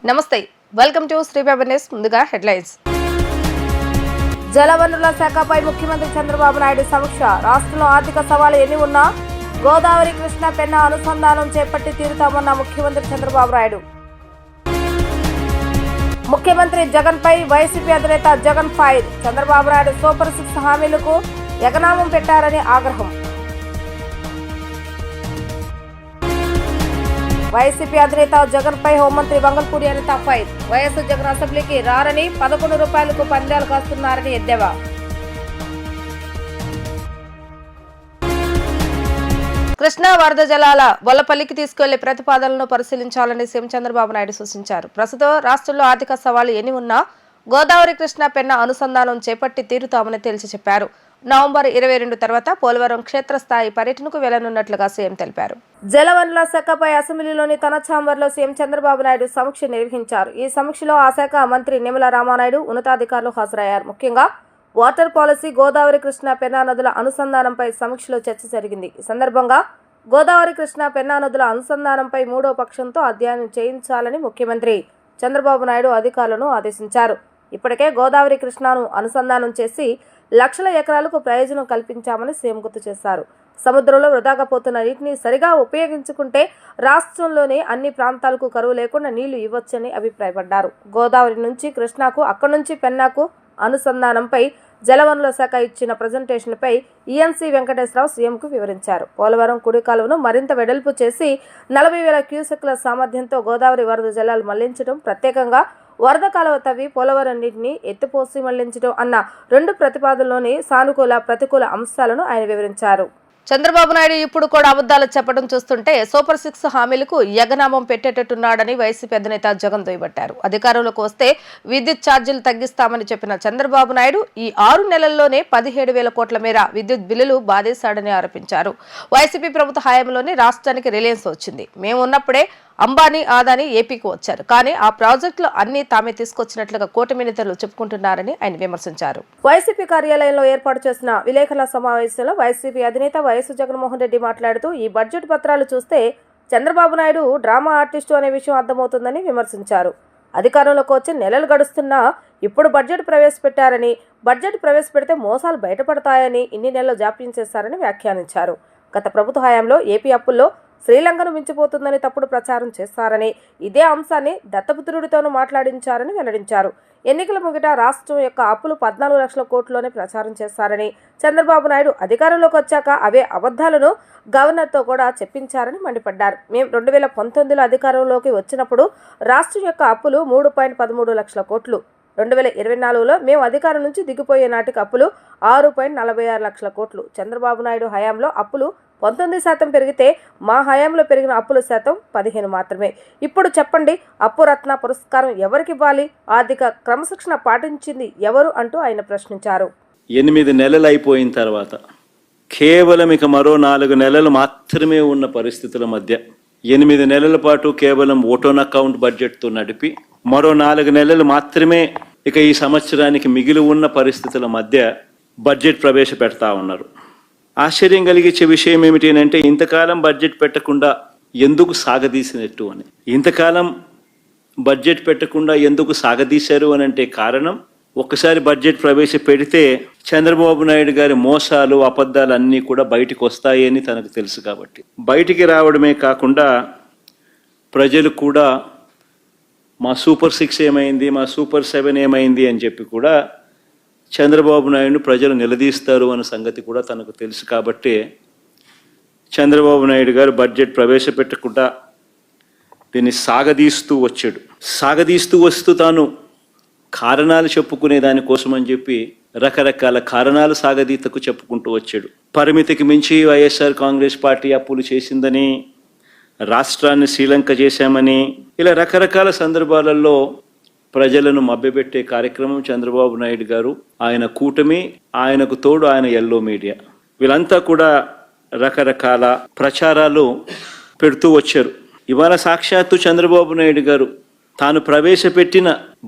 నమస్తే, welcome to Shri news. ముందుగా headlines. జలవనరుల శాఖపై ముఖ్యమంత్రి చంద్రబాబు నాయుడు సమీక్ష. రాష్ట్రంలో ఆర్థిక సవాలు ఎన్ని ఉన్నా గోదావరి కృష్ణా పెన్నా అనుసంధానం చేపట్టి తీరుతామన్న ముఖ్యమంత్రి చంద్రబాబు నాయుడు. ముఖ్యమంత్రి జగన్ పై వైసీపీ అధినేత జగన్ ఫైర్. చంద్రబాబు నాయుడు సూపర్ 6 హామీలకు ఎగనామం పెట్టారని ఆగ్రహం. వైసీపీ అధినేత జగన్ పై హోంమంత్రి వంగల్పూడి అనిత ఫైర్. వైఎస్ జగన్ అసెంబ్లీకి రారని 11 రూపాయలకు పందాలు కాస్తున్నారని ఎద్దేవా. కృష్ణా వరద జలాల వల్లపల్లికి తీసుకెళ్లే ప్రతిపాదనలను పరిశీలించాలని సీఎం చంద్రబాబు నాయుడు సూచించారు. ప్రస్తుతం రాష్ట్రంలో ఆర్థిక సవాలు ఎన్ని ఉన్నా గోదావరి కృష్ణా పెన్నా అనుసంధానం చేపట్టి తీరుతామని తేల్చి చెప్పారు. నవంబర్ 22 తర్వాత పోలవరం క్షేత్రస్థాయి పర్యటనకు వెళ్లనున్నట్లుగా సీఎం తెలిపారు. జలవనరుల శాఖపై అసెంబ్లీలోని తన ఛాంబర్లో సీఎం చంద్రబాబు నాయుడు సమీక్ష నిర్వహించారు. ఈ సమీక్షలో ఆ శాఖ మంత్రి నిమ్మల రామానాయుడు ఉన్నతాధికారులు హాజరయ్యారు. ముఖ్యంగా వాటర్ పాలసీ, గోదావరి కృష్ణా పెన్నా నదుల అనుసంధానంపై సమీక్షలో చర్చ జరిగింది. ఈ సందర్భంగా గోదావరి కృష్ణా పెన్నా నదుల అనుసంధానంపై 3వ పక్షంతో అధ్యయనం చేయించాలని ముఖ్యమంత్రి చంద్రబాబు నాయుడు అధికారులను ఆదేశించారు. ఇప్పటికే గోదావరి కృష్ణాను అనుసంధానం చేసి లక్షల ఎకరాలకు ప్రయోజనం కల్పించామని సీఎం గుర్తు చేశారు. సముద్రంలో వృధాగా పోతున్న నీటిని సరిగా ఉపయోగించుకుంటే రాష్ట్రంలోని అన్ని ప్రాంతాలకు కరువు లేకుండా నీళ్లు ఇవ్వొచ్చని అభిప్రాయపడ్డారు. గోదావరి నుంచి కృష్ణాకు, అక్కడి నుంచి పెన్నాకు అనుసంధానంపై జలవనరుల శాఖ ఇచ్చిన ప్రజెంటేషన్పై ఈఎన్సీ వెంకటేశ్వరరావు సీఎంకు వివరించారు. పోలవరం కుడి కాలువను మరింత వెడల్పు చేసి 40,000 క్యూసెక్ల సామర్థ్యంతో గోదావరి వరద జలాలు మళ్లించడం, ప్రత్యేకంగా వరద కాలువ తవ్వి పోలవరం నీటిని ఎత్తిపోసి మళ్లించడం అన్న 2 ప్రతిపాదనలోని సానుకూల, ప్రతికూల అంశాలను ఆయన వివరించారు. చంద్రబాబు నాయుడు ఇప్పుడు కూడా అబద్ధాలు చెప్పడం చూస్తుంటే సూపర్ 6 హామీలకు ఎగనామం పెట్టేటట్టున్నాడని వైసీపీ అధినేత జగన్ దుయ్యబట్టారు. అధికారంలోకి వస్తే విద్యుత్ ఛార్జీలు తగ్గిస్తామని చెప్పిన చంద్రబాబు నాయుడు ఈ 6 నెలల్లోనే 17,000 కోట్ల మేర విద్యుత్ బిల్లులు బాధేశాడని ఆరోపించారు. వైసీపీ ప్రభుత్వ హయాంలోనే రాష్ట్రానికి రిలయన్స్ వచ్చింది. మేము ఉన్నప్పుడే అంబానీ, ఆదానీ ఏపీకి వచ్చారు. కానీ ఆ ప్రాజెక్టులు అన్ని తామే తీసుకొచ్చినట్లుగా కూటమి నేతలు చెప్పుకుంటున్నారని ఆయన విమర్శించారు. వైసీపీ కార్యాలయంలో ఏర్పాటు చేసిన విలేకరుల సమావేశంలో వైసీపీ అధినేత వైఎస్ జగన్మోహన్ రెడ్డి మాట్లాడుతూ ఈ బడ్జెట్ పత్రాలు చూస్తే చంద్రబాబు నాయుడు డ్రామా ఆర్టిస్టు అనే విషయం అర్థమవుతుందని విమర్శించారు. అధికారంలోకి వచ్చి నెలలు గడుస్తున్నా ఇప్పుడు బడ్జెట్ ప్రవేశపెట్టారని, బడ్జెట్ ప్రవేశపెడితే మోసాలు బయటపడతాయని ఇన్ని నెలలు జాప్యం చేశారని వ్యాఖ్యానించారు. గత ప్రభుత్వ హయాంలో ఏపీ అప్పుల్లో శ్రీలంకను మించిపోతుందని తప్పుడు ప్రచారం చేస్తారని, ఇదే అంశాన్ని దత్తపుత్రుడితోనూ మాట్లాడించారని వెల్లడించారు. ఎన్నికల ముంగిట రాష్ట్రం యొక్క అప్పులు 14 లక్షల కోట్లలోనే ప్రచారం చేస్తారని, చంద్రబాబు నాయుడు అధికారంలోకి వచ్చాక అవే అబద్ధాలను గవర్నర్తో కూడా చెప్పించారని మండిపడ్డారు. మేము 2019లో అధికారంలోకి వచ్చినప్పుడు రాష్ట్రం యొక్క అప్పులు 3.13 లక్షల కోట్లు. 2024లో మేము అధికారం నుంచి దిగిపోయే నాటికి అప్పులు 6.46 లక్షల కోట్లు. చంద్రబాబు నాయుడు హయాంలో అప్పులు 19% పెరిగితే మా హయాంలో పెరిగిన అప్పుల శాతం 15 మాత్రమే. ఇప్పుడు చెప్పండి, అప్పు రత్న పురస్కారం ఎవరికి ఇవ్వాలి? ఆర్థిక క్రమశిక్షణ పాటించింది ఎవరు అంటూ ఆయన ప్రశ్నించారు. 8 నెలలు అయిపోయిన తర్వాత కేవలం ఇక మరో 4 నెలలు మాత్రమే ఉన్న పరిస్థితుల మధ్య 8 నెలల పాటు కేవలం ఓటోన్ అకౌంట్ బడ్జెట్తో నడిపి మరో 4 నెలలు మాత్రమే ఇక ఈ సంవత్సరానికి మిగిలి ఉన్న పరిస్థితుల మధ్య బడ్జెట్ ప్రవేశపెడతా ఉన్నారు. ఆశ్చర్యం కలిగించే విషయం ఏమిటి అంటే ఇంతకాలం బడ్జెట్ పెట్టకుండా ఎందుకు సాగదీసినట్టు అని. ఇంతకాలం బడ్జెట్ పెట్టకుండా ఎందుకు సాగదీశారు అని అంటే కారణం, ఒక్కసారి బడ్జెట్ ప్రవేశపెడితే చంద్రబాబు నాయుడు గారి మోసాలు, అబద్ధాలు అన్నీ కూడా బయటికి వస్తాయని తనకు తెలుసు కాబట్టి బయటికి రావడమే కాకుండా ప్రజలు కూడా మా సూపర్ 6 ఏమైంది, మా సూపర్ 7 ఏమైంది అని చెప్పి కూడా చంద్రబాబు నాయుడు ప్రజలు నిలదీస్తారు అన్న సంగతి కూడా తనకు తెలుసు కాబట్టి చంద్రబాబు నాయుడు గారు బడ్జెట్ ప్రవేశపెట్టకుండా దీన్ని సాగదీస్తూ వచ్చాడు. సాగదీస్తూ వస్తూ తాను కారణాలు చెప్పుకునే దానికోసం అని చెప్పి రకరకాల కారణాలు సాగదీతకు చెప్పుకుంటూ వచ్చాడు. పరిమితికి మించి వైఎస్ఆర్ కాంగ్రెస్ పార్టీ అప్పులు చేసిందని, రాష్ట్రాన్ని శ్రీలంక చేశామని, ఇలా రకరకాల సందర్భాలలో ప్రజలను మభ్యపెట్టే కార్యక్రమం చంద్రబాబు నాయుడు గారు, ఆయన కూటమి, ఆయనకు తోడు ఆయన ఎల్లో మీడియా, వీళ్ళంతా కూడా రకరకాల ప్రచారాలు పెడుతూ వచ్చారు. ఇవాళ సాక్షాత్తు చంద్రబాబు నాయుడు గారు తాను ప్రవేశపెట్టిన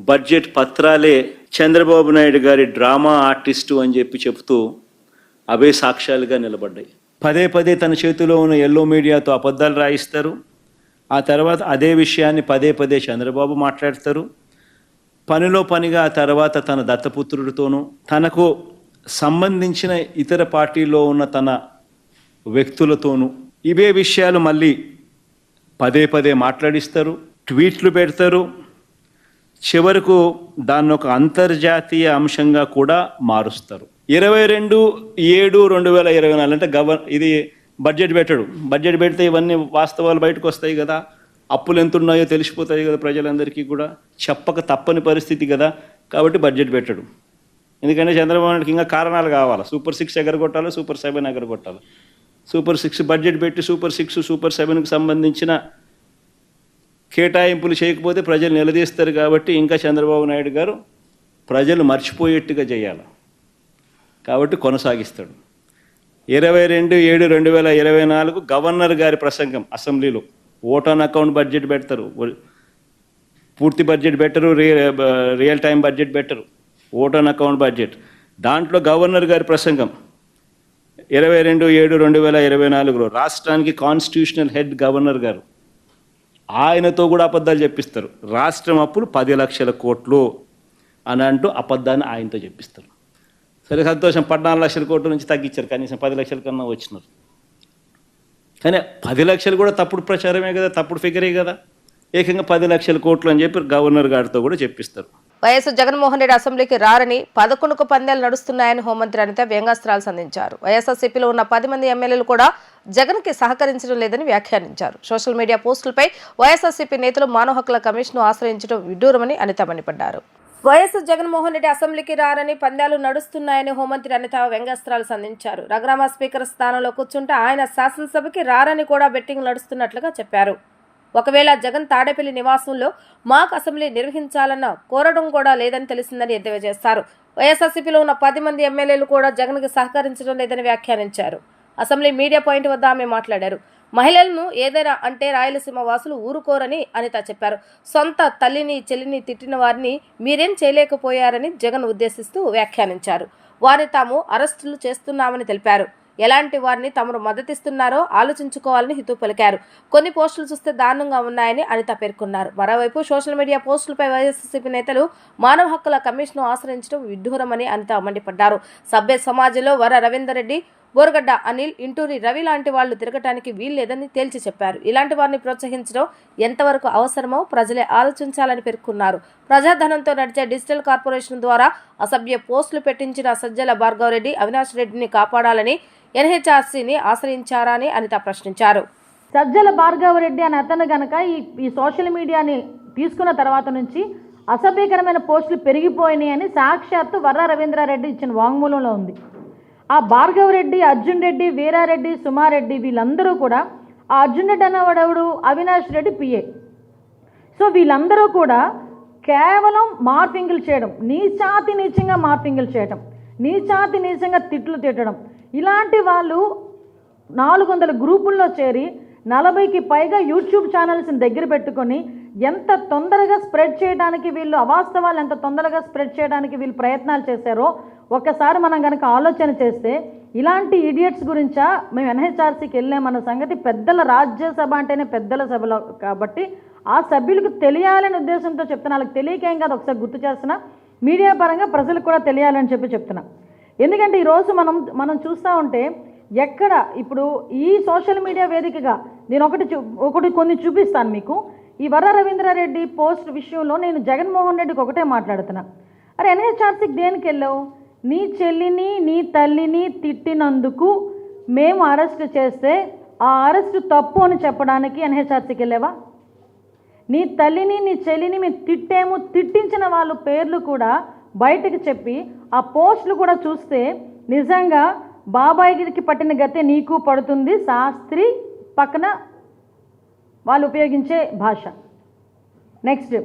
బడ్జెట్ పత్రాలే చంద్రబాబు నాయుడు గారి డ్రామా ఆర్టిస్టు అని చెప్పి చెబుతూ అవే సాక్ష్యాలుగా నిలబడ్డాయి. పదే పదే తన చేతిలో ఉన్న ఎల్లో మీడియాతో అబద్ధాలు రాయిస్తారు. ఆ తర్వాత అదే విషయాన్ని పదే పదే చంద్రబాబు మాట్లాడతారు. పనిలో పనిగా ఆ తర్వాత తన దత్తపుత్రుడితోనూ తనకు సంబంధించిన ఇతర పార్టీలో ఉన్న తన వ్యక్తులతోనూ ఇవే విషయాలు మళ్ళీ పదే పదే మాట్లాడిస్తారు, ట్వీట్లు పెడతారు. చివరకు దాన్ని ఒక అంతర్జాతీయ అంశంగా కూడా మారుస్తారు. 22/7/2024 అంటే ఇది బడ్జెట్ పెట్టడు. బడ్జెట్ పెడితే ఇవన్నీ వాస్తవాలు బయటకు వస్తాయి కదా, అప్పులు ఎంత ఉన్నాయో తెలిసిపోతాయి కదా ప్రజలందరికీ కూడా, చెప్పక తప్పని పరిస్థితి కదా. కాబట్టి బడ్జెట్ పెట్టడు. ఎందుకంటే చంద్రబాబు నాయుడుకి ఇంకా కారణాలు కావాలి. సూపర్ 6 ఎగరగొట్టాలి, సూపర్ 7 ఎగరగొట్టాలి. సూపర్ 6 బడ్జెట్ పెట్టి సూపర్ 6 సూపర్ 7కి సంబంధించిన కేటాయింపులు చేయకపోతే ప్రజలు నిలదీస్తారు. కాబట్టి ఇంకా చంద్రబాబు నాయుడు గారు ప్రజలు మర్చిపోయేట్టుగా చేయాలి. కాబట్టి కొనసాగిస్తాడు. 22/7/2024 గవర్నర్ గారి ప్రసంగం అసెంబ్లీలో ఓట్ ఆన్ అకౌంట్ బడ్జెట్ పెడతారు. పూర్తి బడ్జెట్ పెట్టరు, రియల్ టైం బడ్జెట్ పెట్టరు, ఓట్ ఆన్ అకౌంట్ బడ్జెట్. దాంట్లో గవర్నర్ గారి ప్రసంగం 22/7/2024లో రాష్ట్రానికి కాన్స్టిట్యూషనల్ హెడ్ గవర్నర్ గారు ఆయనతో కూడా అబద్ధాలు చెప్పిస్తారు. రాష్ట్రం అప్పులు 10 లక్షల కోట్లు అని అంటూ అబద్ధాన్ని ఆయనతో చెప్పిస్తారు. సరే సంతోషం, 14 లక్షల కోట్ల నుంచి తగ్గించారు, కనీసం 10 లక్షల కన్నా వచ్చినారు. కానీ 10 లక్షలు కూడా తప్పుడు ప్రచారమే కదా, తప్పుడు ఫిగరే కదా. ఏకంగా 10 లక్షల కోట్లు అని చెప్పి గవర్నర్ గారితో కూడా చెప్పిస్తారు. వైఎస్ జగన్మోహన్ రెడ్డి అసెంబ్లీకి రారని 11 పందేలు నడుస్తున్నాయని హోంమంత్రి అనిత వ్యంగ్యాస్త్రాలు సంధించారు. వైఎస్ఆర్సీపీలో ఉన్న 10 మంది ఎమ్మెల్యేలు కూడా జగన్కి సహకరించడం లేదని వ్యాఖ్యానించారు. సోషల్ మీడియా పోస్టులపై వైఎస్ఆర్సీపీ నేతలు మానవ హక్కుల కమిషన్ను ఆశ్రయించడం విడ్డూరమని అనిత మండిపడ్డారు. వైఎస్ జగన్మోహన్ రెడ్డి అసెంబ్లీకి రారని పందాలు నడుస్తున్నాయని హోంమంత్రి అనిత వ్యంగ్యాస్త్రాలు సంధించారు. రఘురామ స్పీకర్ స్థానంలో కూర్చుంటే ఆయన శాసనసభకి రారని కూడా బెట్టింగ్ నడుస్తున్నట్లుగా చెప్పారు. ఒకవేళ జగన్ తాడేపల్లి నివాసంలో మాక్ అసెంబ్లీ నిర్వహించాలన్న కోరడం కూడా లేదని తెలిసిందని ఎద్దేవా చేస్తారు. వైఎస్ఆర్సీపీలో ఉన్న 10 మంది ఎమ్మెల్యేలు కూడా జగన్కి సహకరించడం లేదని వ్యాఖ్యానించారు. అసెంబ్లీ మీడియా పాయింట్ వద్ద ఆమె మాట్లాడారు. మహిళలను ఏదైనా అంటే రాయలసీమ వాసులు ఊరుకోరని అనిత చెప్పారు. సొంత తల్లిని చెల్లిని తిట్టిన వారిని మీరేం చేయలేకపోయారని జగన్ ఉద్దేశిస్తూ వ్యాఖ్యానించారు. వారిని తాము అరెస్టులు చేస్తున్నామని తెలిపారు. ఎలాంటి వారిని తమను మద్దతిస్తున్నారో ఆలోచించుకోవాలని హితవు పలికారు. కొన్ని పోస్టులు చూస్తే దారుణంగా ఉన్నాయని అనిత పేర్కొన్నారు. మరోవైపు సోషల్ మీడియా పోస్టులపై వైఎస్ఆర్సీపీ నేతలు మానవ హక్కుల కమిషన్ను ఆశ్రయించడం విడ్డూరమని అనిత మండిపడ్డారు. సభ్య సమాజంలో వర రవీందర్ రెడ్డి, బోరగడ్డ అనిల్, ఇంటూరి రవి లాంటి వాళ్లు తిరగటానికి వీల్లేదని తేల్చి చెప్పారు. ఇలాంటి వారిని ప్రోత్సహించడం ఎంతవరకు అవసరమో ప్రజలే ఆలోచించాలని పేర్కొన్నారు. ప్రజాధనంతో నడిచే డిజిటల్ కార్పొరేషన్ ద్వారా అసభ్య పోస్టులు పెట్టించిన సజ్జల భార్గవరెడ్డి, అవినాష్ రెడ్డిని కాపాడాలని ఎన్హెచ్ఆర్సీని ఆశ్రయించారా అని అనిత ప్రశ్నించారు. సజ్జల భార్గవరెడ్డి అని అతను కనుక ఈ సోషల్ మీడియాని తీసుకున్న తర్వాత నుంచి అసభ్యకరమైన పోస్టులు పెరిగిపోయినాయి అని సాక్షాత్తు వర్ర రవీంద్రారెడ్డి ఇచ్చిన వాంగ్మూలంలో ఉంది. ఆ భార్గవరెడ్డి, అర్జున్ రెడ్డి, వీరారెడ్డి, సుమారెడ్డి వీళ్ళందరూ కూడా, ఆ అర్జున్ రెడ్డి అన్నవాడెవడు, అవినాష్ రెడ్డి పిఏ. సో వీళ్ళందరూ కూడా కేవలం మార్పింగులు చేయడం, నీచంగా మార్పింగులు చేయడం, నీచంగా తిట్లు తిట్టడం, ఇలాంటి వాళ్ళు 400 గ్రూపుల్లో చేరి 40కి పైగా యూట్యూబ్ ఛానల్స్ని దగ్గర పెట్టుకొని ఎంత తొందరగా స్ప్రెడ్ చేయడానికి వీళ్ళు అవాస్తవాలు ఎంత తొందరగా స్ప్రెడ్ చేయడానికి వీళ్ళు ప్రయత్నాలు చేశారో ఒక్కసారి మనం కనుక ఆలోచన చేస్తే, ఇలాంటి ఇడియట్స్ గురించా మేము ఎన్హెచ్ఆర్సీకి వెళ్ళామన్న సంగతి పెద్దల రాజ్యసభ అంటేనే పెద్దల సభలో కాబట్టి ఆ సభ్యులకు తెలియాలనే ఉద్దేశంతో చెప్తున్నా. వాళ్ళకి తెలియకేం కాదు, ఒకసారి గుర్తు చేస్తున్నా, మీడియా పరంగా ప్రజలకు కూడా తెలియాలని చెప్తున్నా. ఎందుకంటే ఈరోజు మనం చూస్తూ ఉంటే ఎక్కడ ఇప్పుడు ఈ సోషల్ మీడియా వేదికగా నేను కొన్ని చూపిస్తాను మీకు. ఈ వర్ర రవీంద్రారెడ్డి పోస్ట్ విషయంలో నేను జగన్మోహన్ రెడ్డికి ఒకటే మాట్లాడుతున్నా. అరే ఎన్హెచ్ఆర్సీకి దేనికి వెళ్ళావు? నీ చెల్లిని నీ తల్లిని తిట్టినందుకు మేము అరెస్ట్ చేస్తే ఆ అరెస్ట్ తప్పు అని చెప్పడానికి ఎన్హెచ్ఆర్సీకి వెళ్ళావా? నీ తల్లిని నీ చెల్లిని మేము తిట్టించిన వాళ్ళ పేర్లు కూడా బయటకు చెప్పి ఆ పోస్టులు కూడా చూస్తే నిజంగా బాబాయికి పట్టిన గతే నీకు పడుతుంది. శాస్త్రి పక్కన వాళ్ళు ఉపయోగించే భాష. నెక్స్ట్,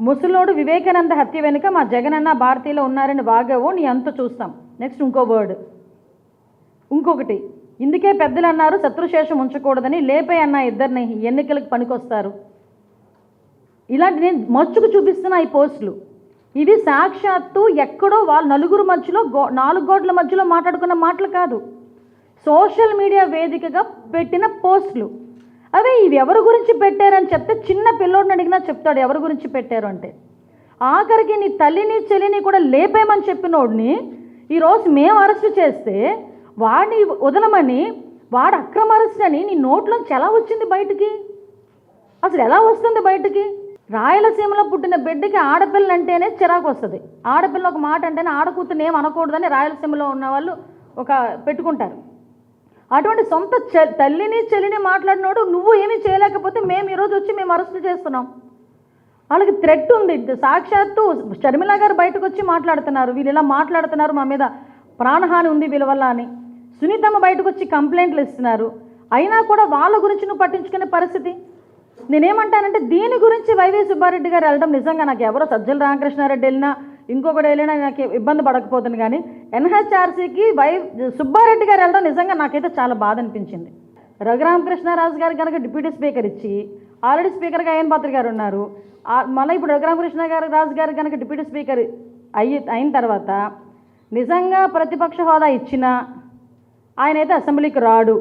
ముసలోడు వివేకానంద హత్య వెనుక మా జగనన్న భారతీయులు ఉన్నారని వాగావు, నీ అంత చూస్తాం. నెక్స్ట్ ఇంకో వర్డ్, ఇంకొకటి, ఇందుకే పెద్దలు అన్నారు శత్రుశేషం ఉంచకూడదని, లేపే అన్న ఇద్దరిని ఎన్నికలకు పనికొస్తారు. ఇలాంటి నేను మచ్చుకు చూపిస్తున్న ఈ పోస్టులు ఇవి సాక్షాత్తు ఎక్కడో వాళ్ళ నలుగురు మధ్యలో 4 గోడల మధ్యలో మాట్లాడుకున్న మాటలు కాదు, సోషల్ మీడియా వేదికగా పెట్టిన పోస్టులు. అదే ఇవి ఎవరి గురించి పెట్టారని చెప్తే చిన్న పిల్లోడిని అడిగినా చెప్తాడు ఎవరి గురించి పెట్టారు అంటే. ఆఖరికి నీ తల్లిని చెల్లిని కూడా లేపేయమని చెప్పినోడిని ఈరోజు మేము అరెస్ట్ చేస్తే వాడిని వదలమని వాడు అక్రమ అరెస్ట్ అని నీ నోట్లోంచి ఎలా వచ్చింది బయటికి? అసలు ఎలా వస్తుంది బయటికి? రాయలసీమలో పుట్టిన బిడ్డకి ఆడపిల్ల అంటేనే చిరాకు వస్తుంది. ఆడపిల్ల ఒక మాట అంటేనే ఆడకూతుని ఏం అనకూడదని రాయలసీమలో ఉన్న వాళ్ళు ఒక పెట్టుకుంటారు. అటువంటి సొంత తల్లిని చెల్లిని మాట్లాడినోడు నువ్వు ఏమీ చేయలేకపోతే మేము ఈరోజు వచ్చి మేము అరెస్ట్ చేస్తున్నాం. వాళ్ళకి థ్రెట్ ఉంది. సాక్షాత్తు షర్మిల గారు బయటకు వచ్చి మాట్లాడుతున్నారు, వీళ్ళు ఇలా మాట్లాడుతున్నారు, మా మీద ప్రాణహాని ఉంది వీళ్ళ వల్ల అని. సునీతమ్మ బయటకు వచ్చి కంప్లైంట్లు ఇస్తున్నారు. అయినా కూడా వాళ్ళ గురించి నువ్వు పట్టించుకునే పరిస్థితి. నేనేమంటానంటే దీని గురించి వైవి సుబ్బారెడ్డి గారు వెళ్ళడం నిజంగా నాకు ఎవరో సజ్జల రామకృష్ణారెడ్డి వెళ్ళినా ఇంకొకటి వెళ్ళినా నాకు ఇబ్బంది పడకపోతుంది. కానీ ఎన్హెచ్ఆర్సీకి సుబ్బారెడ్డి గారు వెళ్ళడం నిజంగా నాకైతే చాలా బాధ అనిపించింది. రఘురామకృష్ణరాజు గారు కనుక డిప్యూటీ స్పీకర్ ఇచ్చి ఆల్రెడీ స్పీకర్గా అయ్యన్ పాత్ర గారు ఉన్నారు. మళ్ళీ ఇప్పుడు రఘురామకృష్ణరాజు గారు కనుక డిప్యూటీ స్పీకర్ అయిన తర్వాత నిజంగా ప్రతిపక్ష హోదా ఇచ్చినా ఆయనైతే అసెంబ్లీకి రాడు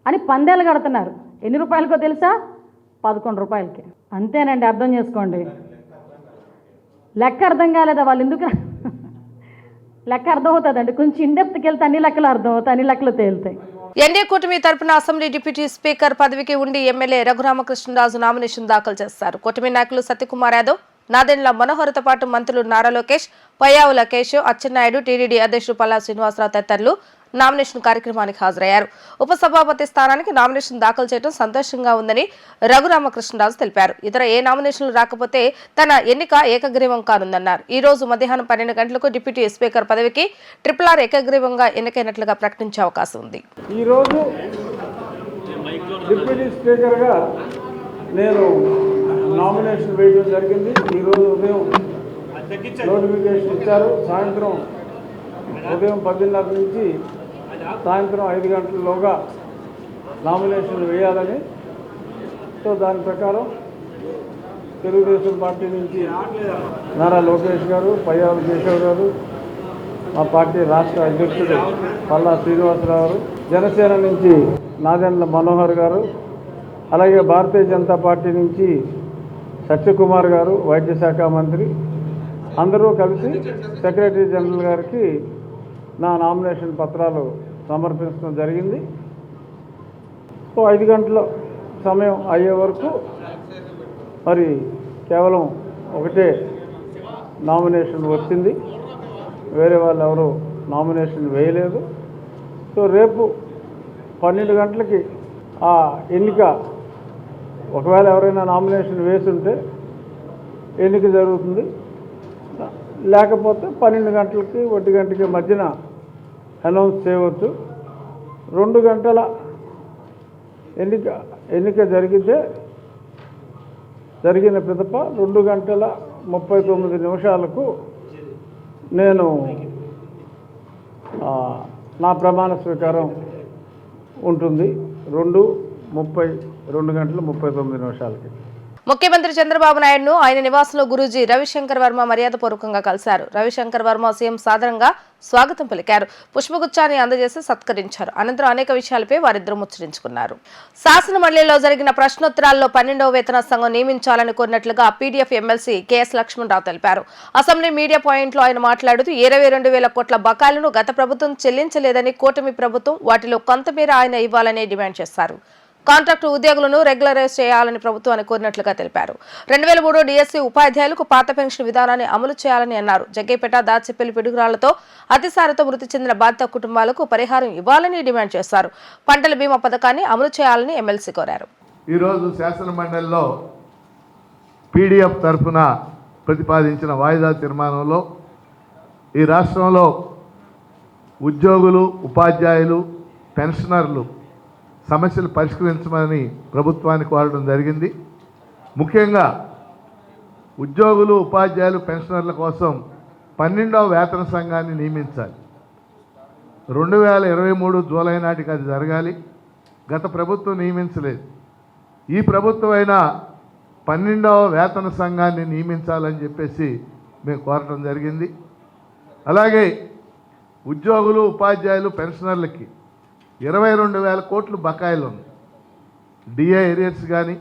అని పందేలు కడుతున్నారు. ఎన్ని రూపాయలకో తెలుసా? 11 రూపాయలకి. అంతేనండి, అర్థం చేసుకోండి. లెక్క అర్థం కాలేదా? వాళ్ళు ఎందుకు లెక్క అర్థమవుతుందండి. కొంచెం ఇండెప్త్కి వెళ్తే అన్ని లెక్కలు అర్థమవుతాయి, అన్ని లెక్కలు తేలుతాయి. ఎన్డీఏ కూటమి తరపున అసెంబ్లీ డిప్యూటీ స్పీకర్ పదవికి ఉండి ఎమ్మెల్యే రఘురామకృష్ణరాజు నామినేషన్ దాఖలు చేస్తారు. కూటమి నాయకులు సత్యకుమార్ యాదవ్, నాదెండ్ల మనోహర్తో పాటు మంత్రులు నారా లోకేష్, పయ్యావుల కేశవ్, అచ్చెన్నాయుడు, టీడీడీ అధ్యక్షుడు పల్లా శ్రీనివాసరావు తదితరులు నామినేషన్ కార్యక్రమానికి హాజరయ్యారు. ఉపసభాపతి స్థానానికి నామినేషన్ దాఖలు చేయడం సంతోషంగా ఉందని రఘురామకృష్ణరాజు తెలిపారు. ఇతర ఏ నామినేషన్లు రాకపోతే తన ఎన్నిక ఏకగ్రీవం కానుందన్నారు. ఈ రోజు మధ్యాహ్నం 12 గంటలకు డిప్యూటీ స్పీకర్ పదవికి RRR ఏకగ్రీవంగా ఎన్నికైనట్లుగా ప్రకటించే అవకాశం ఉంది. ఈ రోజు డిప్యూటీ స్పీకర్గా నేను నామినేషన్ వేయడం జరిగింది. ఈరోజు ఉదయం నోటిఫికేషన్ ఇచ్చారు. సాయంత్రం ఉదయం 10:30 నుంచి సాయంత్రం 5 గంటలలోగా నామినేషన్ వేయాలని. సో దాని ప్రకారం తెలుగుదేశం పార్టీ నుంచి నారా లోకేష్ గారు, పయ్యావుల కేశవ్ గారు, మా పార్టీ రాష్ట్ర అధ్యక్షుడు పల్లా శ్రీనివాసరావు గారు, జనసేన నుంచి నాదెండ్ల మనోహర్ గారు, అలాగే భారతీయ జనతా పార్టీ నుంచి సత్యకుమార్ గారు, వైద్య శాఖ మంత్రి, అందరూ కలిసి సెక్రటరీ జనరల్ గారికి నా నామినేషన్ పత్రాలు సమర్పించడం జరిగింది. సో 5 గంటల సమయం అయ్యే వరకు మరి కేవలం ఒకటే నామినేషన్ వచ్చింది, వేరే వాళ్ళు ఎవరు నామినేషన్ వేయలేదు. సో రేపు 12 గంటలకి ఆ ఎన్నిక, ఒకవేళ ఎవరైనా నామినేషన్ వేసుంటే ఎన్నిక జరుగుతుంది, లేకపోతే 12 గంటలకి 1 గంటకి మధ్యన అనౌన్స్ చేయవచ్చు. 2 గంటల ఎన్నిక జరిగిన పిదప 2 గంటల 39 నిమిషాలకు నేను నా ప్రమాణ స్వీకారం ఉంటుంది. 2 గంటల 39 నిమిషాలకి. ముఖ్యమంత్రి చంద్రబాబు నాయుడును ఆయన నివాసంలో గురూజీ రవిశంకర్ వర్మ మర్యాదపూర్వకంగా కలిశారు. రవిశంకర్ వర్మ సీఎం సాదరంగా స్వాగతం పలికారు. పుష్పగుచ్చాన్ని అందజేసి సత్కరించారు. అనంతరం అనేక విషయాలపై వారిద్దరూ ముచ్చరించుకున్నారు. శాసన మండలిలో జరిగిన ప్రశ్నోత్తరాల్లో 12వ వేతన సంఘం నియమించాలని కోరినట్లుగా పీడీఎఫ్ ఎమ్మెల్సీ కేఎస్ లక్ష్మణరావు తెలిపారు. అసెంబ్లీ మీడియా పాయింట్లో ఆయన మాట్లాడుతూ 22,000 కోట్ల బకాయిలను గత ప్రభుత్వం చెల్లించలేదని, కూటమి ప్రభుత్వం వాటిలో కొంతమేర ఆయన ఇవ్వాలని డిమాండ్ చేశారు. కాంట్రాక్టు ఉద్యోగులను రెగ్యులరైజ్ చేయాలని ప్రభుత్వాన్ని కోరినట్లుగా తెలిపారు. 2003 డిఎస్సీ ఉపాధ్యాయులకు పాత పెన్షన్ విధానాన్ని అమలు చేయాలని అన్నారు. జగ్గేపేట, దాచిపల్లి పిడుగురాళ్లతో అతిసారతో మృతి చెందిన బాధిత కుటుంబాలకు పరిహారం ఇవ్వాలని డిమాండ్ చేశారు. పంటల బీమా పథకాన్ని అమలు చేయాలని ఎమ్మెల్సీ కోరారు. ఈరోజు శాసన మండలిలో పీడీఎఫ్ తరఫున ప్రతిపాదించిన వాయిదా తీర్మానంలో ఈ రాష్ట్రంలో ఉద్యోగులు, ఉపాధ్యాయులు, పెన్షనర్లు సమస్యలు పరిష్కరించమని ప్రభుత్వాన్ని కోరడం జరిగింది. ముఖ్యంగా ఉద్యోగులు, ఉపాధ్యాయులు, పెన్షనర్ల కోసం 12వ వేతన సంఘాన్ని నియమించాలి. 2023 జూలై నాటికి అది జరగాలి. గత ప్రభుత్వం నియమించలేదు. ఈ ప్రభుత్వం అయినా 12వ వేతన సంఘాన్ని నియమించాలని చెప్పేసి మేము కోరడం జరిగింది. అలాగే ఉద్యోగులు, ఉపాధ్యాయులు, పెన్షనర్లకి 22,000 కోట్లు బకాయిలు ఉంది. డిఏ ఏరియర్స్ కానీ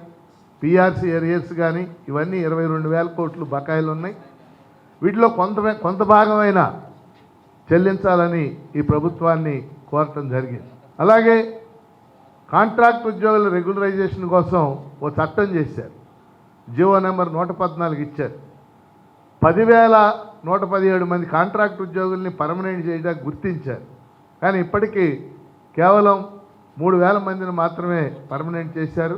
పిఆర్సీ ఏరియర్స్ కానీ ఇవన్నీ 22,000 కోట్లు బకాయిలు ఉన్నాయి. వీటిలో కొంత భాగమైన చెల్లించాలని ఈ ప్రభుత్వాన్ని కోరటం జరిగింది. అలాగే కాంట్రాక్ట్ ఉద్యోగుల రెగ్యులరైజేషన్ కోసం ఓ చట్టం చేశారు. జీవో నెంబర్ 114 ఇచ్చారు. 10,117 మంది కాంట్రాక్ట్ ఉద్యోగుల్ని పర్మనెంట్ చేయడానికి గుర్తించారు. కానీ ఇప్పటికీ కేవలం 3,000 మందిని మాత్రమే పర్మనెంట్ చేశారు.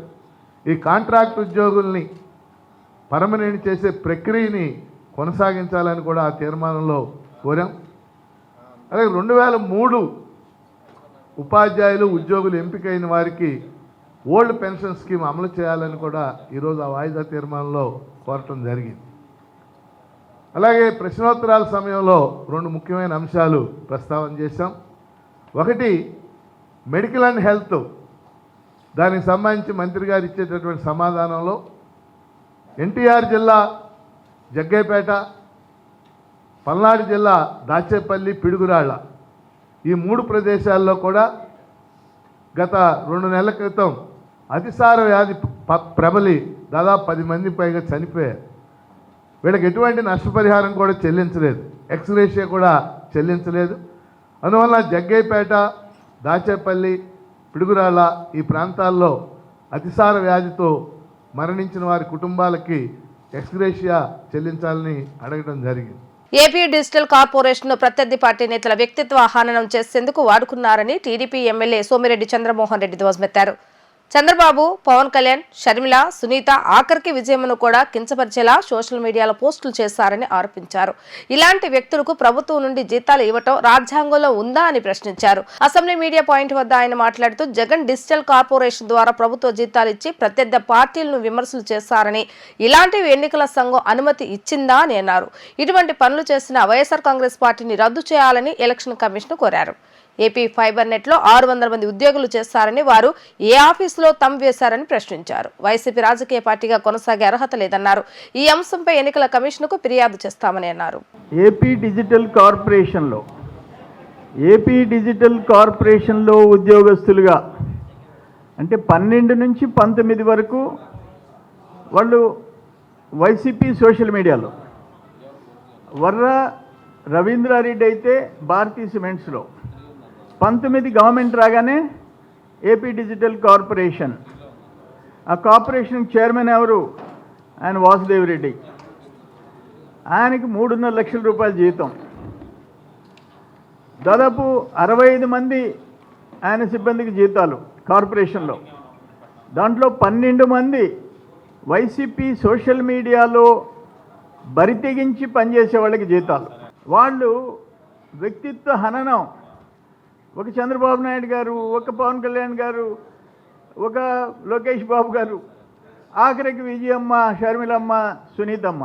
ఈ కాంట్రాక్ట్ ఉద్యోగుల్ని పర్మనెంట్ చేసే ప్రక్రియని కొనసాగించాలని కూడా ఆ తీర్మానంలో కోరాం. అలాగే 2003 ఉపాధ్యాయులు ఉద్యోగులు ఎంపికైన వారికి ఓల్డ్ పెన్షన్ స్కీమ్ అమలు చేయాలని కూడా ఈరోజు ఆ వాయిదా తీర్మానంలో కోరటం జరిగింది. అలాగే ప్రశ్నోత్తరాల సమయంలో 2 ముఖ్యమైన అంశాలు ప్రస్తావన చేశాం. ఒకటి మెడికల్ అండ్ హెల్త్, దానికి సంబంధించి మంత్రి గారు ఇచ్చేటటువంటి సమాధానంలో ఎన్టీఆర్ జిల్లా జగ్గైపేట, పల్నాడు జిల్లా దాచేపల్లి, పిడుగురాళ్ళ ఈ 3 ప్రదేశాల్లో కూడా గత 2 నెలల క్రితం అతిసార వ్యాధి ప్రబలి దాదాపు 10 మంది పైగా చనిపోయారు. వీళ్ళకి ఎటువంటి నష్టపరిహారం కూడా చెల్లించలేదు, ఎక్స్గ్రేషియా కూడా చెల్లించలేదు. అందువల్ల జగ్గైపేట, దాచేపల్లి, పిడుగురాళ్ళ ఈ ప్రాంతాల్లో అతిసార వ్యాధితో మరణించిన వారి కుటుంబాలకి ఎక్స్గ్రేషియా చెల్లించాలని అడగడం జరిగింది. ఏపీ డిజిటల్ కార్పొరేషన్ ప్రత్యర్థి పార్టీ నేతల వ్యక్తిత్వ హననం చేసేందుకు వాడుకున్నారని టీడీపీ ఎమ్మెల్యే సోమిరెడ్డి చంద్రమోహన్ రెడ్డి ధ్వజమెత్తారు. చంద్రబాబు, పవన్ కళ్యాణ్, షర్మిల, సునీత ఆఖరికి విజయమ్మను కూడా కించపరిచేలా సోషల్ మీడియాలో పోస్టులు చేశారని ఆరోపించారు. ఇలాంటి వ్యక్తులకు ప్రభుత్వం నుండి జీతాలు ఇవ్వటం రాజ్యాంగంలో ఉందా అని ప్రశ్నించారు. అసెంబ్లీ మీడియా పాయింట్ వద్ద ఆయన మాట్లాడుతూ జగన్ డిజిటల్ కార్పొరేషన్ ద్వారా ప్రభుత్వ జీతాలు ఇచ్చి ప్రత్యర్థి పార్టీలను విమర్శలు చేశారని, ఇలాంటివి ఎన్నికల సంఘం అనుమతి ఇచ్చిందా అని అన్నారు. ఇటువంటి పనులు చేసిన వైఎస్ఆర్ కాంగ్రెస్ పార్టీని రద్దు చేయాలని ఎలక్షన్ కమిషన్ కోరారు. ఏపీ ఫైబర్ నెట్లో 600 మంది ఉద్యోగులు చేస్తారని, వారు ఏ ఆఫీసులో తమ్ వేశారని ప్రశ్నించారు. వైసీపీ రాజకీయ పార్టీగా కొనసాగే అర్హత లేదన్నారు. ఈ అంశంపై ఎన్నికల కమిషన్కు ఫిర్యాదు చేస్తామని అన్నారు. ఏపీ డిజిటల్ కార్పొరేషన్లో ఉద్యోగస్తులుగా అంటే 12 నుంచి 19 వరకు వాళ్ళు వైసీపీ సోషల్ మీడియాలో, వర్రా రవీంద్రారెడ్డి అయితే భారతీ సిమెంట్స్లో, 19 గవర్నమెంట్ రాగానే ఏపీ డిజిటల్ కార్పొరేషన్, ఆ కార్పొరేషన్ చైర్మన్ ఎవరు? ఆయన వాసుదేవ్ రెడ్డి. ఆయనకి 3.5 లక్షల రూపాయల జీతం. దాదాపు 65 మంది ఆయన సిబ్బందికి జీతాలు కార్పొరేషన్లో. దాంట్లో 12 మంది వైసీపీ సోషల్ మీడియాలో బరితెగించి పనిచేసే వాళ్ళకి జీతాలు. వాళ్ళు వ్యక్తిత్వ హననం, ఒక చంద్రబాబు నాయుడు గారు, ఒక పవన్ కళ్యాణ్ గారు, ఒక లోకేష్ బాబు గారు, ఆఖరికి విజయమ్మ, షర్మిలమ్మ, సునీతమ్మ,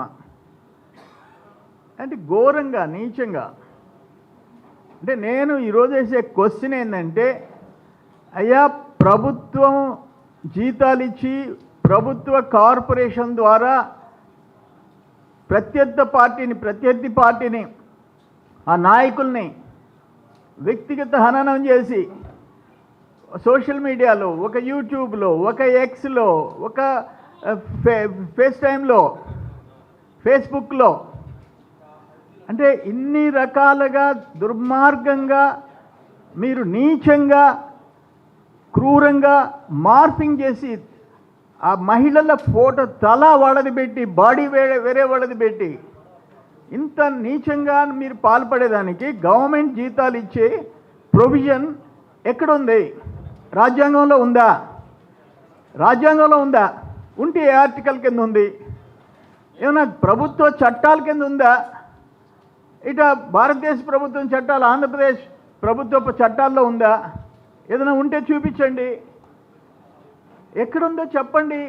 అంటే ఘోరంగా, నీచంగా. అంటే నేను ఈరోజు వేసే క్వశ్చన్ ఏంటంటే, అయ్యా ప్రభుత్వం జీతాలు ఇచ్చి ప్రభుత్వ కార్పొరేషన్ ద్వారా ప్రత్యర్థి పార్టీని ఆ నాయకుల్ని వ్యక్తిగత హననం చేసి సోషల్ మీడియాలో, ఒక యూట్యూబ్లో, ఒక ఎక్స్లో, ఒక ఫేస్ టైంలో, ఫేస్బుక్లో, అంటే ఇన్ని రకాలుగా దుర్మార్గంగా మీరు నీచంగా, క్రూరంగా మార్పింగ్ చేసి ఆ మహిళల ఫోటో తల వాళ్ళది పెట్టి, బాడీ వేరే వాళ్ళది పెట్టి, ఇంత నీచంగా మీరు పాల్పడేదానికి గవర్నమెంట్ జీతాలు ఇచ్చే ప్రొవిజన్ ఎక్కడుంది? రాజ్యాంగంలో ఉందా? ఉంటే ఏ ఆర్టికల్ కింద ఉంది? ఏమన్నా ప్రభుత్వ చట్టాల కింద ఉందా? ఇట భారతదేశ ప్రభుత్వం చట్టాలు, ఆంధ్రప్రదేశ్ ప్రభుత్వ చట్టాల్లో ఉందా? ఏదైనా ఉంటే చూపించండి. ఎక్కడుందో చెప్పండి.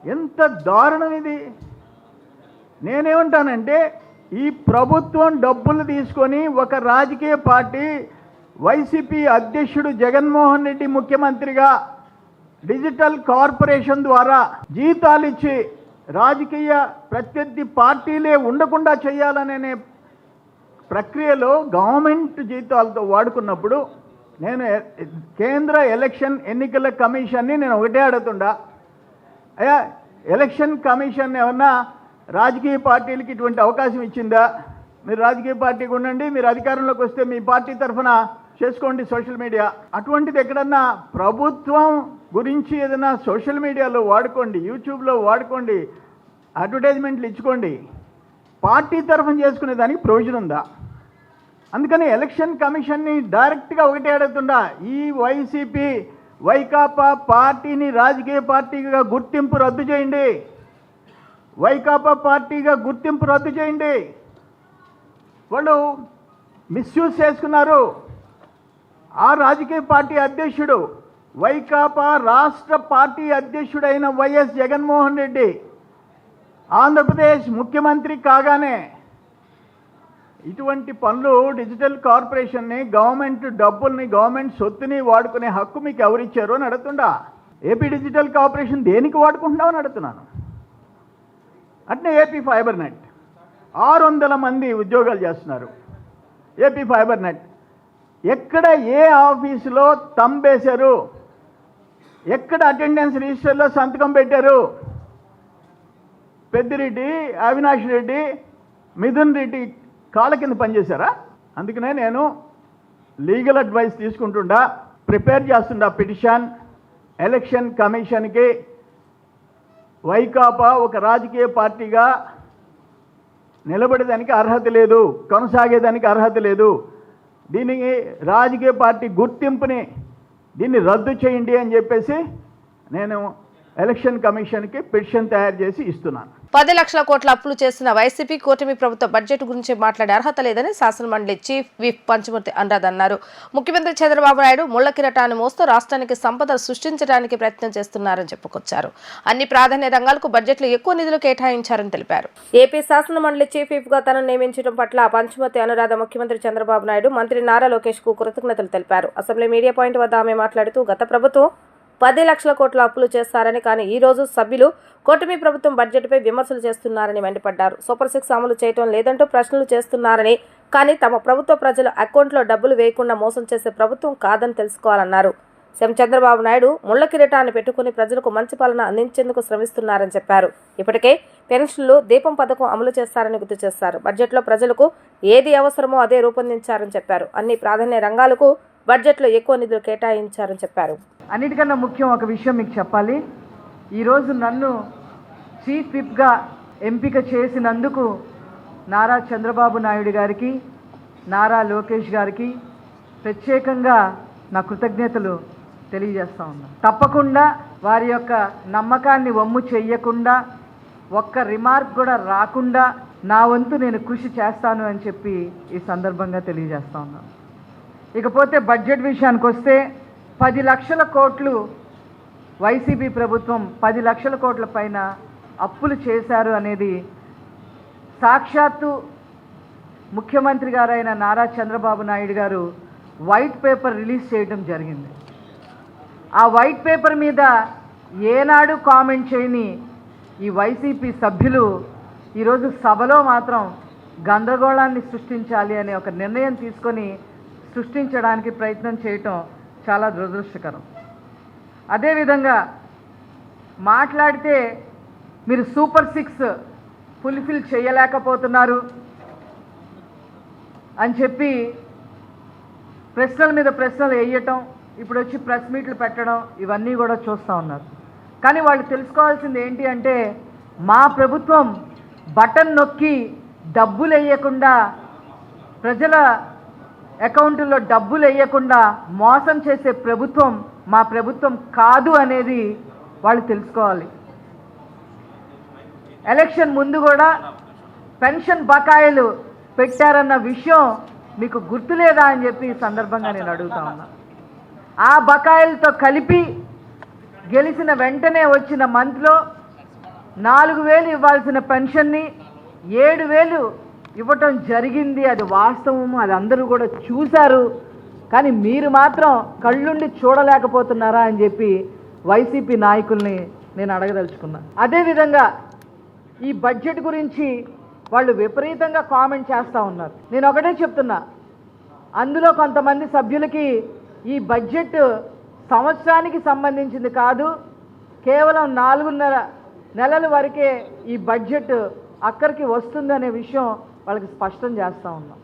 ఎంత దారుణం ఇది! నేనేమంటానంటే, ఈ ప్రభుత్వం డబ్బులు తీసుకొని ఒక రాజకీయ పార్టీ, వైసీపీ అధ్యక్షుడు జగన్మోహన్ రెడ్డి ముఖ్యమంత్రిగా డిజిటల్ కార్పొరేషన్ ద్వారా జీతాలు ఇచ్చి రాజకీయ ప్రత్యర్థి పార్టీలే ఉండకుండా చేయాలనే ప్రక్రియలో గవర్నమెంట్ జీతాలతో వాడుకున్నప్పుడు నేను కేంద్ర ఎలక్షన్ ఎన్నికల కమిషన్ని నేను ఒకటే అడుగుతుండా, అయ్యా ఎలక్షన్ కమిషన్ ఏమన్నా రాజకీయ పార్టీలకి ఇటువంటి అవకాశం ఇచ్చిందా? మీరు రాజకీయ పార్టీకి ఉండండి, మీరు అధికారంలోకి వస్తే మీ పార్టీ తరఫున చేసుకోండి సోషల్ మీడియా. అటువంటిది ఎక్కడన్నా ప్రభుత్వం గురించి ఏదైనా సోషల్ మీడియాలో వాడుకోండి, యూట్యూబ్లో వాడుకోండి, అడ్వర్టైజ్మెంట్లు ఇచ్చుకోండి, పార్టీ తరఫున చేసుకునే దానికి ప్రొవిజన్ ఉందా? అందుకని ఎలక్షన్ కమిషన్ని డైరెక్ట్గా ఒకటే అడుగుతుండా, ఈ వైసీపీ వైకాపా పార్టీని రాజకీయ పార్టీగా గుర్తింపు రద్దు చేయండి, వైకాపా పార్టీగా గుర్తింపు రద్దు చేయండి. వాళ్ళు మిస్యూజ్ చేసుకున్నారు. ఆ రాజకీయ పార్టీ అధ్యక్షుడు వైకాపా రాష్ట్ర పార్టీ అధ్యక్షుడైన వైఎస్ జగన్మోహన్ రెడ్డి ఆంధ్రప్రదేశ్ ముఖ్యమంత్రి కాగానే ఇటువంటి పనులు డిజిటల్ కార్పొరేషన్ని, గవర్నమెంట్ డబ్బుల్ని, గవర్నమెంట్ సొత్తుని వాడుకునే హక్కు మీకు ఎవరిచ్చారు అని అడుగుతుండా. ఏపీ డిజిటల్ కార్పొరేషన్ దేనికి వాడుకుంటున్నావు అని అడుగుతున్నాను. అట్నే ఏపీ ఫైబర్ నెట్ 600 మంది ఉద్యోగాలు చేస్తున్నారు. ఏపీ ఫైబర్ నెట్ ఎక్కడ ఏ ఆఫీసులో తంబేశారు, ఎక్కడ అటెండెన్స్ రిజిస్టర్లో సంతకం పెట్టారు? పెద్దిరెడ్డి, అవినాష్ రెడ్డి, మిథున్ రెడ్డి కాళ్ళ కింద పనిచేశారా? అందుకనే నేను లీగల్ అడ్వైస్ తీసుకుంటుండా, ప్రిపేర్ చేస్తుండా పిటిషన్ ఎలక్షన్ కమిషన్కి. వైకాపా ఒక రాజకీయ పార్టీగా నిలబడేదానికి అర్హత లేదు, కొనసాగేదానికి అర్హత లేదు. దీనికి రాజకీయ పార్టీ గుర్తింపుని దీన్ని రద్దు చేయండి అని చెప్పేసి నేను ఎలక్షన్ కమిషన్కి పిటిషన్ తయారు చేసి ఇస్తున్నాను. 10 లక్షల కోట్ల అప్పులు చేసిన వైసీపీ కూటమి ప్రభుత్వ బడ్జెట్ గురించి మాట్లాడే అర్హత లేదని శాసనమండలి చీఫ్ విప్ పంచమూర్తి అనురాధ్ అన్నారు. ముఖ్యమంత్రి చంద్రబాబు నాయుడు ముళ్ల కిరీటాన్ని మోస్తూ రాష్ట్రానికి సంపద సృష్టించడానికి ప్రయత్నం చేస్తున్నారని చెప్పుకొచ్చారు. అన్ని ప్రాధాన్య రంగాలకు బడ్జెట్లో ఎక్కువ నిధులు కేటాయించారని తెలిపారు. ఏపీ శాసనమండలి చీఫ్ విప్ గా తనను నియమించడం పట్ల పంచమూర్తి అనురాధ ముఖ్యమంత్రి చంద్రబాబు నాయుడు, మంత్రి నారా లోకేష్ కు కృతజ్ఞతలు తెలిపారు. అసెంబ్లీ మీడియా పాయింట్ వద్ద ఆమె మాట్లాడుతూ గత ప్రభుత్వం 10 లక్షల కోట్ల అప్పులు చేస్తారని, కానీ ఈ రోజు సభ్యులు కూటమి ప్రభుత్వం బడ్జెట్పై విమర్శలు చేస్తున్నారని మండిపడ్డారు. సూపర్ 6 అమలు చేయటం లేదంటూ ప్రశ్నలు చేస్తున్నారని, కానీ తమ ప్రభుత్వ ప్రజల అకౌంట్లో డబ్బులు వేయకుండా మోసం చేసే ప్రభుత్వం కాదని తెలుసుకోవాలన్నారు. సీఎం చంద్రబాబు నాయుడు ముళ్ల కిరీటాన్ని పెట్టుకుని ప్రజలకు మంచి పాలన అందించేందుకు శ్రమిస్తున్నారని చెప్పారు. ఇప్పటికే పెన్షన్లు, దీపం పథకం అమలు చేస్తారని గుర్తు చేశారు. బడ్జెట్లో ప్రజలకు ఏది అవసరమో అదే రూపొందించారని చెప్పారు. అన్ని ప్రాధాన్య రంగాలకు బడ్జెట్లో ఎక్కువ నిధులు కేటాయించారని చెప్పారు. అన్నిటికన్నా ముఖ్యం ఒక విషయం మీకు చెప్పాలి. ఈరోజు నన్ను చీఫ్ విప్గా ఎంపిక చేసినందుకు నారా చంద్రబాబు నాయుడు గారికి, నారా లోకేష్ గారికి ప్రత్యేకంగా నా కృతజ్ఞతలు తెలియజేస్తా ఉన్నాను. తప్పకుండా వారి యొక్క నమ్మకాన్ని వమ్ము చెయ్యకుండా, ఒక్క రిమార్క్ కూడా రాకుండా నా వంతు నేను కృషి చేస్తాను అని చెప్పి ఈ సందర్భంగా తెలియజేస్తా ఉన్నాను. ఇకపోతే బడ్జెట్ విషయానికి వస్తే 10 లక్షల కోట్లు వైసీపీ ప్రభుత్వం 10 లక్షల కోట్ల పైన అప్పులు చేశారు అనేది సాక్షాత్తు ముఖ్యమంత్రి గారైన నారా చంద్రబాబు నాయుడు గారు వైట్ పేపర్ రిలీజ్ చేయడం జరిగింది. ఆ వైట్ పేపర్ మీద ఏనాడు కామెంట్ చేయని ఈ వైసీపీ సభ్యులు ఈరోజు సభలో మాత్రం గందరగోళాన్ని సృష్టించాలి అనే ఒక నిర్ణయం తీసుకొని సృష్టించడానికి ప్రయత్నం చేయటం చాలా దురదృష్టకరం. అదేవిధంగా మాట్లాడితే మీరు సూపర్ 6 ఫుల్ఫిల్ చేయలేకపోతున్నారు అని చెప్పి ప్రశ్నల మీద ప్రశ్నలు వేయటం, ఇప్పుడు వచ్చి ప్రెస్ మీట్లు పెట్టడం, ఇవన్నీ కూడా చూస్తూ ఉన్నారు. కానీ వాళ్ళు తెలుసుకోవాల్సింది ఏంటి అంటే, మా ప్రభుత్వం బటన్ నొక్కి డబ్బులు వేయకుండా, ప్రజల అకౌంట్లో డబ్బులు వేయకుండా మోసం చేసే ప్రభుత్వం మా ప్రభుత్వం కాదు అనేది వాళ్ళు తెలుసుకోవాలి. ఎలక్షన్ ముందు కూడా పెన్షన్ బకాయిలు పెట్టారన్న విషయం మీకు గుర్తులేదా అని చెప్పి ఈ సందర్భంగా నేను అడుగుతా ఉన్నా. ఆ బకాయిలతో కలిపి గెలిచిన వెంటనే వచ్చిన మంత్లో 4,000 ఇవ్వాల్సిన పెన్షన్ని 7,000 ఇవ్వటం జరిగింది. అది వాస్తవము, అది అందరూ కూడా చూశారు. కానీ మీరు మాత్రం కళ్ళుండి చూడలేకపోతున్నారా అని చెప్పి వైసీపీ నాయకుల్ని నేను అడగదలుచుకున్నా. అదేవిధంగా ఈ బడ్జెట్ గురించి వాళ్ళు విపరీతంగా కామెంట్ చేస్తూ ఉన్నారు. నేను ఒకటే చెప్తున్నా, అందులో కొంతమంది సభ్యులకి ఈ బడ్జెట్ సంవత్సరానికి సంబంధించింది కాదు, కేవలం 4.5 నెలల వరకే ఈ బడ్జెట్ అక్కడికి వస్తుందనే విషయం వాళ్ళకి స్పష్టం చేస్తూ ఉన్నాం.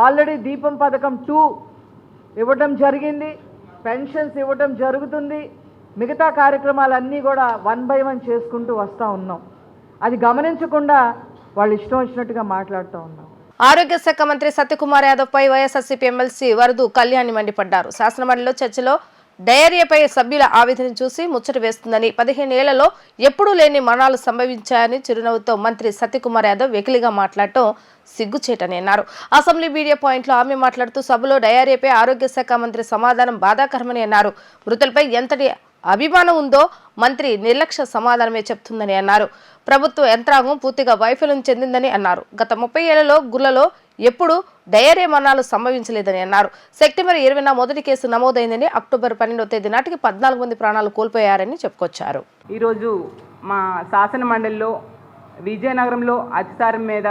ఆల్రెడీ దీపం పథకం 2 ఇవ్వటం జరిగింది, పెన్షన్స్ ఇవ్వటం జరుగుతుంది, మిగతా కార్యక్రమాలన్నీ కూడా 1 by 1 చేసుకుంటూ వస్తూ ఉన్నాం. అది గమనించకుండా వాళ్ళు ఇష్టం వచ్చినట్టుగా మాట్లాడుతూ ఉన్నాం. ఆరోగ్య శాఖ మంత్రి సత్యకుమార్ యాదవ్ పై వైఎస్ఆర్సీపీ ఎమ్మెల్సీ వరదు కళ్యాణి మండిపడ్డారు. శాసనమండలిలో చర్చలో డయేరియాపై సభ్యుల ఆవేదన చూసి ముచ్చట వేస్తుందని, 15 ఏళ్లలో ఎప్పుడూ లేని మరణాలు సంభవించాయని చిరునవ్వుతో మంత్రి సత్యకుమార్ యాదవ్ వెకిలిగా మాట్లాడటం సిగ్గుచేటని అన్నారు. అసెంబ్లీ మీడియా పాయింట్లో ఆమె మాట్లాడుతూ సభలో డయేరియాపై ఆరోగ్య శాఖ మంత్రి సమాధానం బాధాకరమని అన్నారు. మృతులపై ఎంతటి అభిమానం ఉందో మంత్రి నిర్లక్ష్య సమాధానమే చెప్తుందని అన్నారు. ప్రభుత్వ యంత్రాంగం పూర్తిగా వైఫల్యం చెందిందని అన్నారు. గత 30 ఏళ్లలో గుళ్లలో ఎప్పుడు డయేరియా మరణాలు సంభవించలేదని అన్నారు. సెప్టెంబర్ 20న మొదటి కేసు నమోదైందని, అక్టోబర్ 12వ తేదీ నాటికి 14 మంది ప్రాణాలు కోల్పోయారని చెప్పుకొచ్చారు. ఈరోజు మా శాసన మండలిలో విజయనగరంలో అతిసారం మీద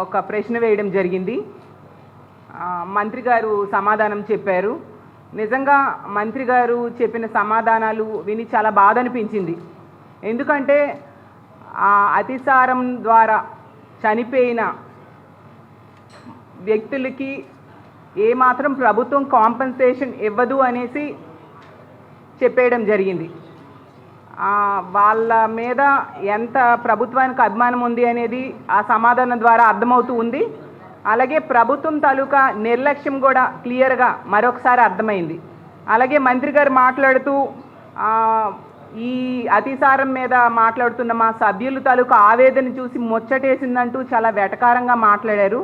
ఒక ప్రశ్న వేయడం జరిగింది. మంత్రి గారు సమాధానం చెప్పారు. నిజంగా మంత్రి గారు చెప్పిన సమాధానాలు విని చాలా బాధ అనిపించింది. ఎందుకంటే అతిసారం ద్వారా చనిపోయిన వ్యక్తులకి ఏమాత్రం ప్రభుత్వం కాంపెన్సేషన్ ఇవ్వదు అనేసి చెప్పేయడం జరిగింది. వాళ్ళ మీద ఎంత ప్రభుత్వానికి అభిమానం ఉంది అనేది ఆ సమాధానం ద్వారా అర్థమవుతూ ఉంది. అలాగే ప్రభుత్వం తాలూకా నిర్లక్ష్యం కూడా క్లియర్గా మరొకసారి అర్థమైంది. అలాగే మంత్రి గారు మాట్లాడుతూ ఈ అతిసారం మీద మాట్లాడుతున్న మా సభ్యులు తాలూకా ఆవేదన చూసి ముచ్చటేసిందంటూ చాలా వెటకారంగా మాట్లాడారు.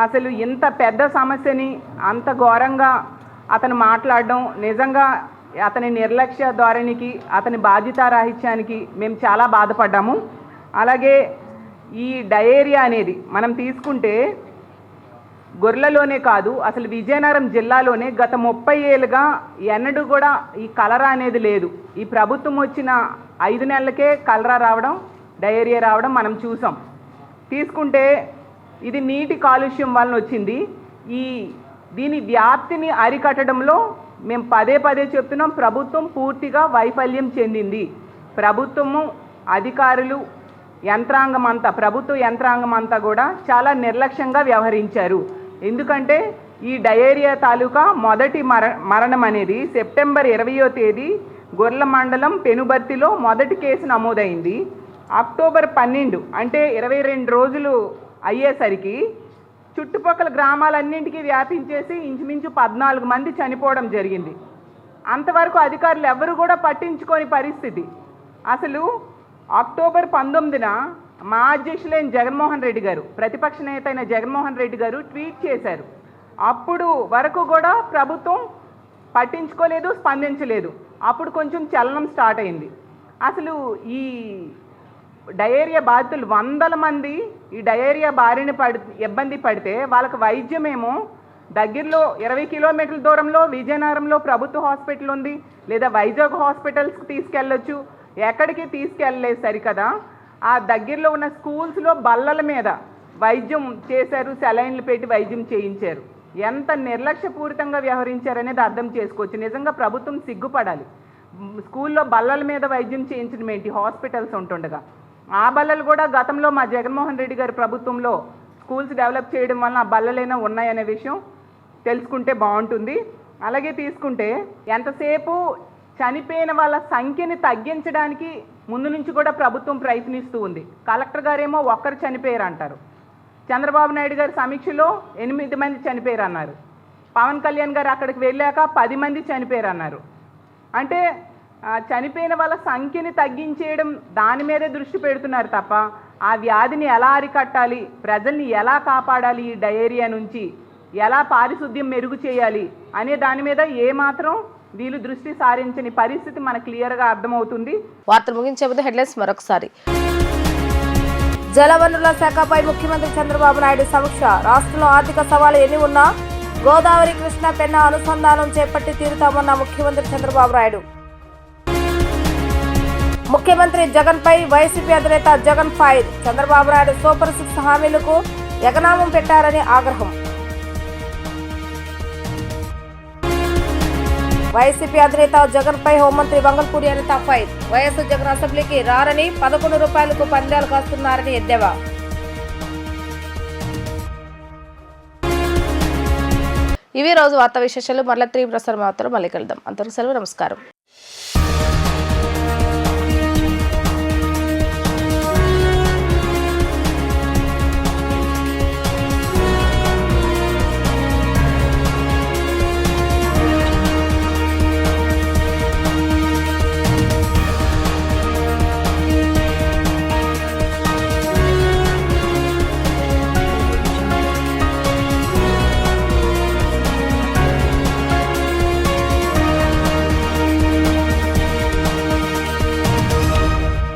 అసలు ఇంత పెద్ద సమస్యని అంత ఘోరంగా అతను మాట్లాడడం నిజంగా అతని నిర్లక్ష్య ధోరణికి, అతని బాధ్యతారాహిత్యానికి మేము చాలా బాధపడ్డాము. అలాగే ఈ డయేరియా అనేది మనం తీసుకుంటే గొర్రెలలోనే కాదు, అసలు విజయనగరం జిల్లాలోనే గత 30 ఏళ్ళుగా ఎన్నడూ కూడా ఈ కలరా అనేది లేదు. ఈ ప్రభుత్వం వచ్చిన 5 నెలలకే కలరా రావడం, డయేరియా రావడం మనం చూసాం. తీసుకుంటే ఇది నీటి కాలుష్యం వలన వచ్చింది. దీని వ్యాప్తిని అరికట్టడంలో మేము పదే చెప్తున్నాం, ప్రభుత్వం పూర్తిగా వైఫల్యం చెందింది. ప్రభుత్వము, అధికారులు, ప్రభుత్వ యంత్రాంగం అంతా కూడా చాలా నిర్లక్ష్యంగా వ్యవహరించారు. ఎందుకంటే ఈ డయేరియా తాలూకా మొదటి మరణం అనేది సెప్టెంబర్ 20వ తేదీ గొర్ల మండలం పెనుబర్తిలో మొదటి కేసు నమోదైంది. అక్టోబర్ 12 అంటే 22 రోజులు అయ్యేసరికి చుట్టుపక్కల గ్రామాలన్నింటికీ వ్యాపించేసి ఇంచుమించు 14 మంది చనిపోవడం జరిగింది. అంతవరకు అధికారులు ఎవరు కూడా పట్టించుకోని పరిస్థితి. అసలు అక్టోబర్ 19న మా అధ్యక్షులైన జగన్మోహన్ రెడ్డి గారు, ప్రతిపక్ష నేత అయిన జగన్మోహన్ రెడ్డి గారు ట్వీట్ చేశారు. అప్పుడు వరకు కూడా ప్రభుత్వం పట్టించుకోలేదు, స్పందించలేదు. అప్పుడు కొంచెం చలనం స్టార్ట్ అయింది. అసలు ఈ డయేరియా బాధితులు 100 మంది ఈ డయేరియా బారిన ఇబ్బంది పడితే వాళ్ళకి వైద్యమేమో దగ్గరలో 20 కిలోమీటర్ల దూరంలో విజయనగరంలో ప్రభుత్వ హాస్పిటల్ ఉంది, లేదా వైజాగ్ హాస్పిటల్స్కి తీసుకెళ్ళొచ్చు. ఎక్కడికి తీసుకెళ్ళలేదు సరికదా, ఆ దగ్గరలో ఉన్న స్కూల్స్లో బల్లల మీద వైద్యం చేశారు, సెలైన్లు పెట్టి వైద్యం చేయించారు. ఎంత నిర్లక్ష్యపూరితంగా వ్యవహరించారనేది అర్థం చేసుకోవచ్చు. నిజంగా ప్రభుత్వం సిగ్గుపడాలి. స్కూల్లో బల్లల మీద వైద్యం చేయించడం ఏంటి, హాస్పిటల్స్ ఉంటుండగా. ఆ బల్లలు కూడా గతంలో మా జగన్మోహన్ రెడ్డి గారి ప్రభుత్వంలో స్కూల్స్ డెవలప్ చేయడం వలన ఆ బల్లలైనా ఉన్నాయనే విషయం తెలుసుకుంటే బాగుంటుంది. అలాగే తీసుకుంటే ఎంతసేపు చనిపోయిన వాళ్ళ సంఖ్యని తగ్గించడానికి ముందు నుంచి కూడా ప్రభుత్వం ప్రయత్నిస్తూ ఉంది. కలెక్టర్ గారేమో ఒక్కరు చనిపోయారు అంటారు. చంద్రబాబు నాయుడు గారి సమీక్షలో 8 మంది చనిపోయారు అన్నారు. పవన్ కళ్యాణ్ గారు అక్కడికి వెళ్ళాక 10 మంది చనిపోయారు అన్నారు. అంటే చనిపోయిన వాళ్ళ సంఖ్యని తగ్గించేయడం దాని మీదే దృష్టి పెడుతున్నారు తప్ప ఆ వ్యాధిని ఎలా అరికట్టాలి, ప్రజల్ని ఎలా కాపాడాలి, ఈ డయేరియా నుంచి ఎలా పారిశుద్ధ్యం మెరుగు చేయాలి అనే దాని మీద ఏమాత్రం వీళ్ళు దృష్టి సారించని పరిస్థితి మనకు క్లియర్గా అర్థమవుతుంది. వార్తలు ముగించే ముందు హెడ్లైన్స్ మరొకసారి. జలవనరుల శాఖపై ముఖ్యమంత్రి చంద్రబాబు నాయుడు సమీక్ష. రాష్ట్రంలో ఆర్థిక సవాలు ఎన్ని ఉన్నా గోదావరి, కృష్ణా, పెన్నా అనుసంధానం చేపట్టి తీరుతామన్న ముఖ్యమంత్రి చంద్రబాబు నాయుడు. ముఖ్యమంత్రి జగన్ పై వైసీపీ అధినేత జగన్ ఫైర్. చంద్రబాబు నాయుడు సూపర్ 6 హామీలకు ఎగనామం పెట్టారని ఆగ్రహం. వైసీపీ అధినేత జగన్ పై హోంమంత్రి వంగల్పూడి అనిత ఫైర్. వైఎస్ జగన్ అసెంబ్లీకి రారని 11 రూపాయలకు పందాలు కాస్తున్నారని ఎద్దేవా. ఇవి రోజు వార్తా విశేషాలు. మరలా 3 ప్రసారం వార్తలు మళ్ళీ కలుద్దాం. అంతవరకు సెలవు. నమస్కారం.